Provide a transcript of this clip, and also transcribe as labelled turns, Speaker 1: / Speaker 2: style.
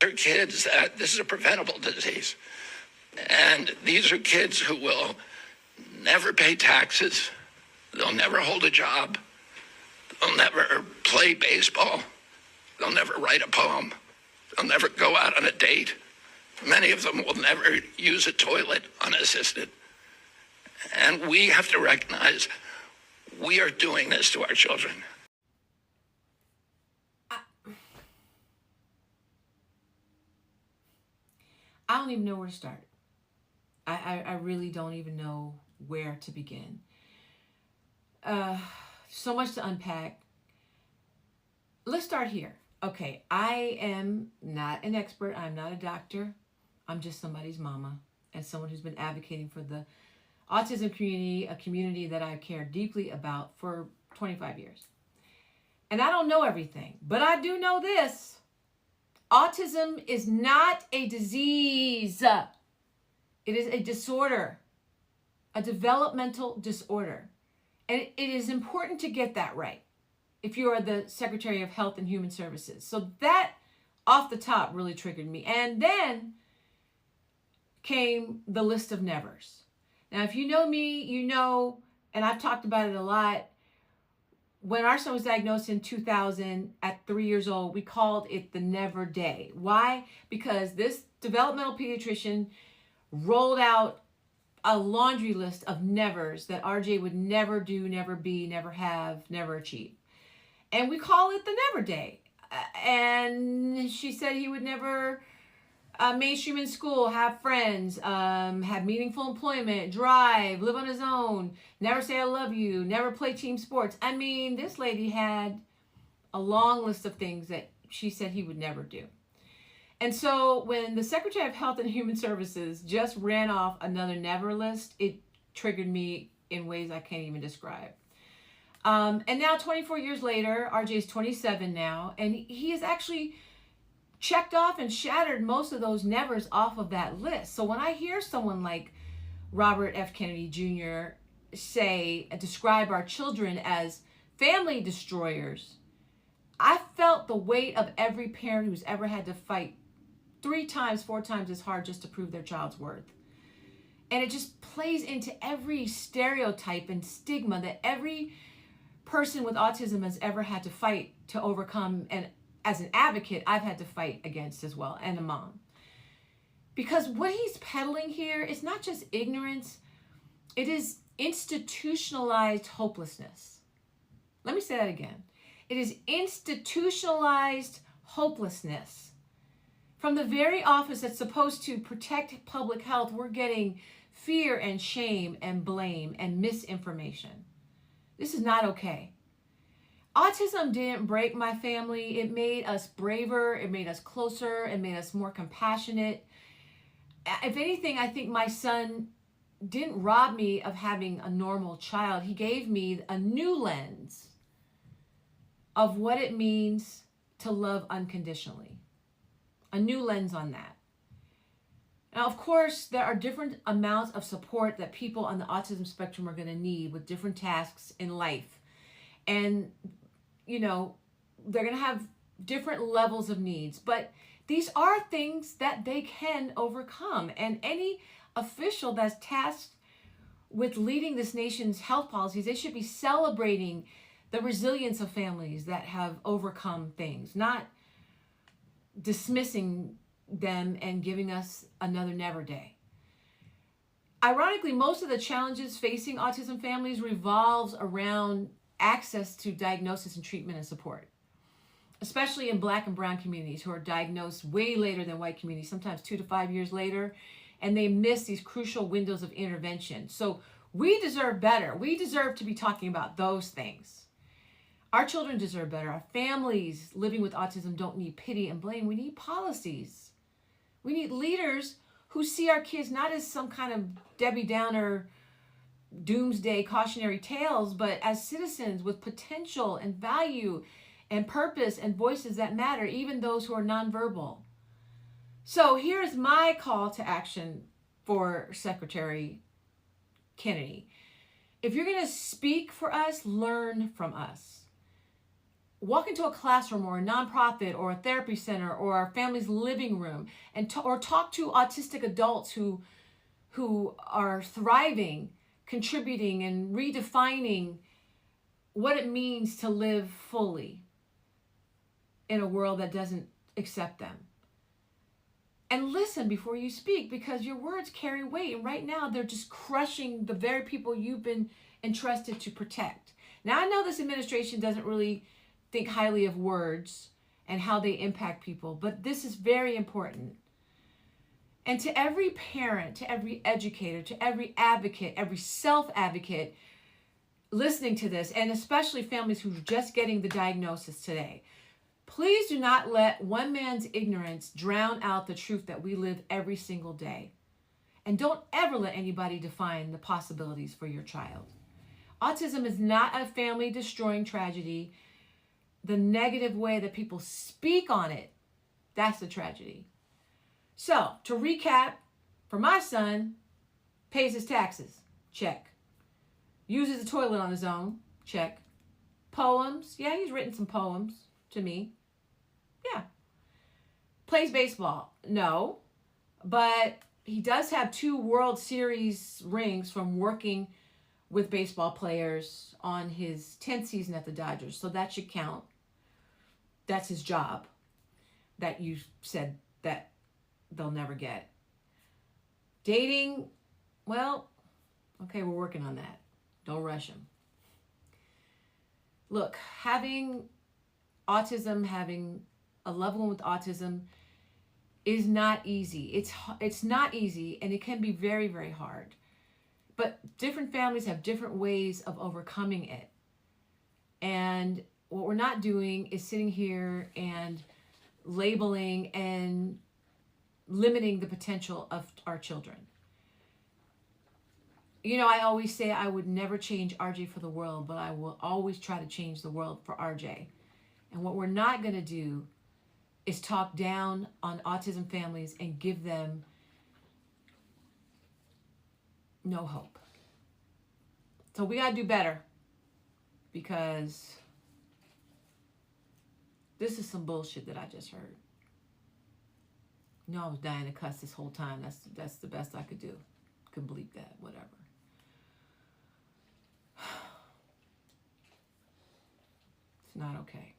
Speaker 1: They're kids that this is a preventable disease. And these are kids who will never pay taxes. They'll never hold a job. They'll never play baseball. They'll never write a poem. They'll never go out on a date. Many of them will never use a toilet unassisted. And we have to recognize we are doing this to our children.
Speaker 2: I don't even know where to start. I really don't even know where to begin. So much to unpack. Let's start here. Okay, I am not an expert. I'm not a doctor. I'm just somebody's mama and someone who's been advocating for the autism community, a community that I care deeply about for 25 years. And I don't know everything, but I do know this. Autism is not a disease. It is a disorder, a developmental disorder. And it is important to get that right if you are the Secretary of Health and Human Services. So that off the top really triggered me. And then came the list of nevers. Now, if you know me, you know, and I've talked about it a lot, when our son was diagnosed in 2000 at 3 years old, we called it the never day. Why? Because this developmental pediatrician rolled out a laundry list of nevers that RJ would never do, never be, never have, never achieve. And we call it the never day. And she said he would never mainstream in school, have friends, have meaningful employment, drive, live on his own, never say I love you, never play team sports. I mean, this lady had a long list of things that she said he would never do. And so when the Secretary of Health and Human Services just ran off another never list, it triggered me in ways I can't even describe. And now 24 years later, RJ is 27 now, and he has actually checked off and shattered most of those nevers off of that list. So when I hear someone like Robert F. Kennedy Jr. describe our children as family destroyers, I felt the weight of every parent who's ever had to fight 3 times, 4 times as hard just to prove their child's worth. And it just plays into every stereotype and stigma that every person with autism has ever had to fight to overcome. And as an advocate, I've had to fight against as well, and a mom. Because what he's peddling here is not just ignorance, it is institutionalized hopelessness. Let me say that again. It is institutionalized hopelessness. From the very office that's supposed to protect public health, we're getting fear and shame and blame and misinformation. This is not okay. Autism didn't break my family. It made us braver. It made us closer. It made us more compassionate. If anything, I think my son didn't rob me of having a normal child. He gave me a new lens of what it means to love unconditionally. A new lens on that. Now, of course, there are different amounts of support that people on the autism spectrum are going to need with different tasks in life. And, you know, they're going to have different levels of needs. But these are things that they can overcome. And any official that's tasked with leading this nation's health policies, they should be celebrating the resilience of families that have overcome things, not dismissing them and giving us another never day. Ironically, most of the challenges facing autism families revolves around access to diagnosis and treatment and support, especially in Black and brown communities who are diagnosed way later than white communities, sometimes 2 to 5 years later, and they miss these crucial windows of intervention. So we deserve better. We deserve to be talking about those things. Our children deserve better. Our families living with autism don't need pity and blame. We need policies. We need leaders who see our kids not as some kind of Debbie Downer doomsday cautionary tales, but as citizens with potential and value and purpose and voices that matter, even those who are nonverbal. So here's my call to action for Secretary Kennedy. If you're going to speak for us, learn from us. walk into a classroom or a nonprofit or a therapy center or our family's living room and or talk to autistic adults who are thriving, contributing, and redefining what it means to live fully in a world that doesn't accept them. And listen before you speak, because your words carry weight. And right now, they're just crushing the very people you've been entrusted to protect. Now, I know this administration doesn't really think highly of words and how they impact people, but this is very important. And to every parent, to every educator, to every advocate, every self-advocate listening to this, and especially families who are just getting the diagnosis today, please do not let one man's ignorance drown out the truth that we live every single day. And don't ever let anybody define the possibilities for your child. Autism is not a family-destroying tragedy. The negative way that people speak on it, that's the tragedy. So, to recap, for my son, pays his taxes, check. Uses the toilet on his own, check. Poems, yeah, he's written some poems to me. Yeah. Plays baseball, no. But he does have 2 World Series rings from working with baseball players on his 10th season at the Dodgers. So that should count. That's his job that you said that they'll never get. Dating, well, okay, we're working on that. Don't rush him. Look, having autism, having a loved one with autism is not easy. It's not easy, and it can be very, very hard. But different families have different ways of overcoming it. And what we're not doing is sitting here and labeling and limiting the potential of our children. You know, I always say I would never change RJ for the world, but I will always try to change the world for RJ. And what we're not going to do is talk down on autism families and give them no hope. So we got to do better, because this is some bullshit that I just heard. You know, I was dying to cuss this whole time. That's the best I could do. Could bleep that, whatever. It's not okay.